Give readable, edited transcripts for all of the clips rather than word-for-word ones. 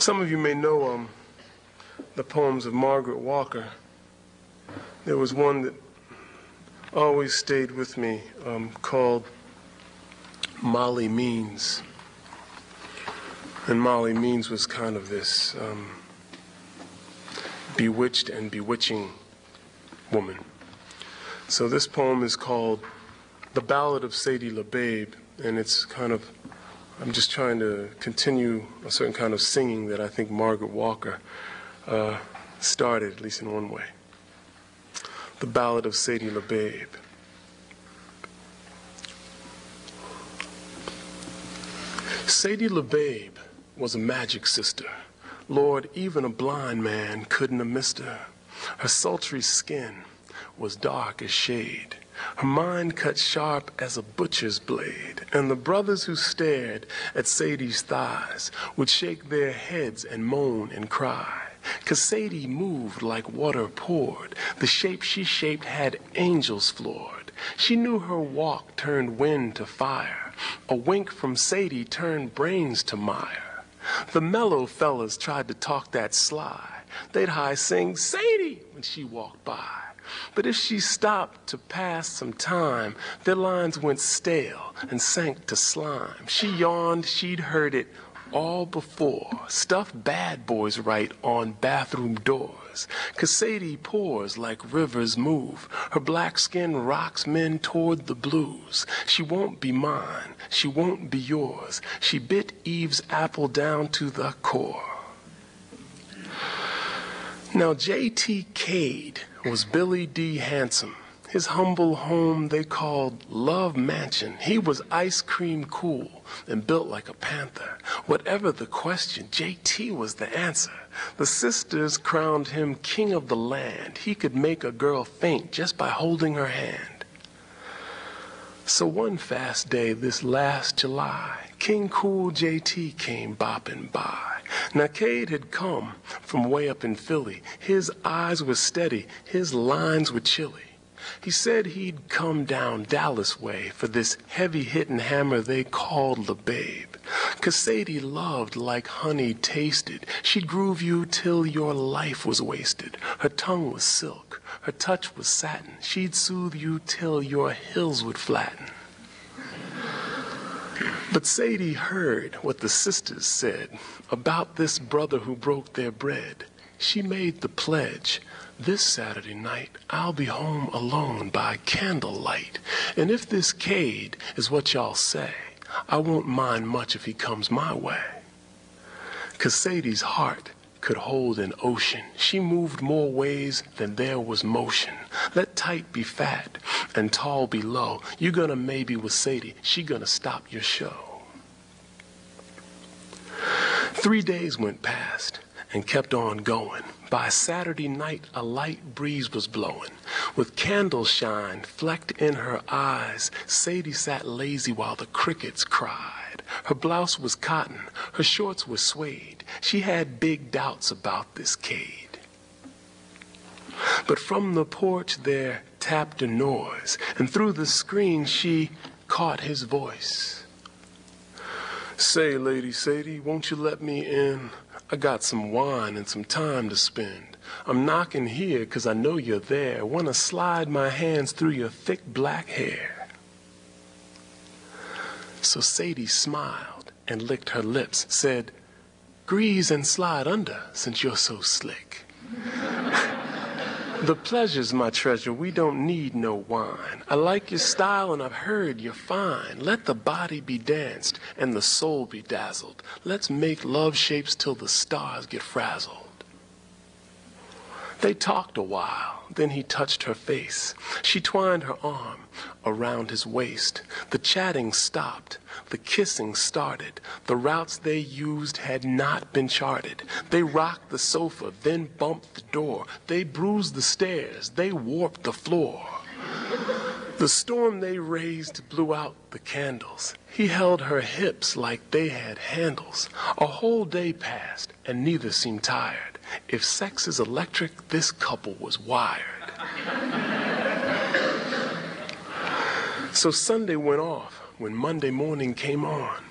Some of you may know the poems of Margaret Walker. There was one that always stayed with me called Molly Means. And Molly Means was kind of this bewitched and bewitching woman. So this poem is called The Ballad of Sadie LaBabe, and it's kind of, I'm just trying to continue a certain kind of singing that I think Margaret Walker started, at least in one way. The Ballad of Sadie LaBabe. Sadie LaBabe was a magic sister. Lord, even a blind man couldn't have missed her. Her sultry skin was dark as shade. Her mind cut sharp as a butcher's blade, and the brothers who stared at Sadie's thighs would shake their heads and moan and cry. 'Cause Sadie moved like water poured. The shape she shaped had angels floored. She knew her walk turned wind to fire. A wink from Sadie turned brains to mire. The mellow fellas tried to talk that sly. They'd high sing, "Sadie," when she walked by. But if she stopped to pass some time, their lines went stale and sank to slime. She yawned, she'd heard it all before. Stuff bad boys write on bathroom doors. 'Cause Sadie pours like rivers move. Her black skin rocks men toward the blues. She won't be mine, she won't be yours. She bit Eve's apple down to the core. Now J.T. Cade was Billy D. Handsome. His humble home they called Love Mansion. He was ice cream cool and built like a panther. Whatever the question, J.T. was the answer. The sisters crowned him king of the land. He could make a girl faint just by holding her hand. So one fast day this last July, King Cool J.T. came bopping by. Now Cade had come from way up in Philly. His eyes were steady, his lines were chilly. He said he'd come down Dallas way for this heavy-hitting hammer they called LaBabe. 'Cause Sadie loved like honey tasted. She'd groove you till your life was wasted. Her tongue was silk, her touch was satin. She'd soothe you till your hills would flatten. But Sadie heard what the sisters said about this brother who broke their bread. She made the pledge, this Saturday night I'll be home alone by candlelight. And if this Cade is what y'all say, I won't mind much if he comes my way. 'Cause Sadie's heart could hold an ocean. She moved more ways than there was motion. Let tight be fat and tall be low. You gonna maybe with Sadie, she gonna stop your show. 3 days went past and kept on going. By Saturday night, a light breeze was blowing. With candle shine flecked in her eyes, Sadie sat lazy while the crickets cried. Her blouse was cotton, her shorts were suede. She had big doubts about this Cade. But from the porch there tapped a noise, and through the screen she caught his voice. "Say, Lady Sadie, won't you let me in? I got some wine and some time to spend. I'm knocking here 'cause I know you're there. Wanna slide my hands through your thick black hair." So Sadie smiled and licked her lips, said, "Grease and slide under since you're so slick." "The pleasure's my treasure, we don't need no wine. I like your style and I've heard you're fine. Let the body be danced and the soul be dazzled. Let's make love shapes till the stars get frazzled." They talked a while, then he touched her face. She twined her arm around his waist. The chatting stopped, the kissing started. The routes they used had not been charted. They rocked the sofa, then bumped the door. They bruised the stairs, they warped the floor. The storm they raised blew out the candles. He held her hips like they had handles. A whole day passed and neither seemed tired. If sex is electric, this couple was wired. So Sunday went off when Monday morning came on.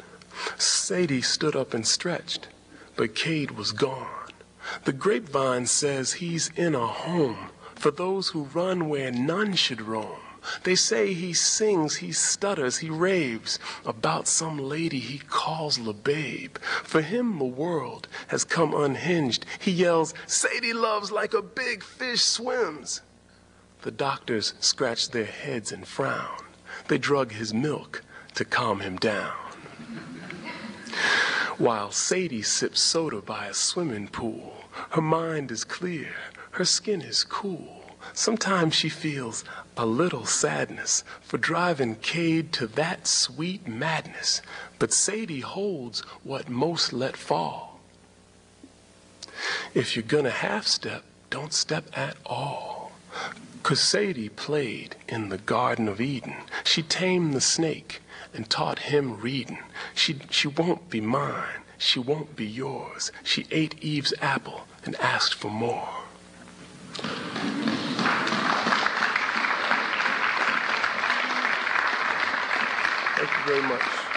Sadie stood up and stretched, but Cade was gone. The grapevine says he's in a home for those who run where none should roam. They say he sings, he stutters, he raves about some lady he calls LaBabe. For him the world has come unhinged. He yells, "Sadie loves like a big fish swims." The doctors scratch their heads and frown. They drug his milk to calm him down. While Sadie sips soda by a swimming pool, her mind is clear, her skin is cool. Sometimes she feels a little sadness for driving Cade to that sweet madness. But Sadie holds what most let fall. If you're gonna half-step, don't step at all. 'Cause Sadie played in the Garden of Eden. She tamed the snake and taught him reading. She won't be mine, she won't be yours. She ate Eve's apple and asked for more. Thank you very much.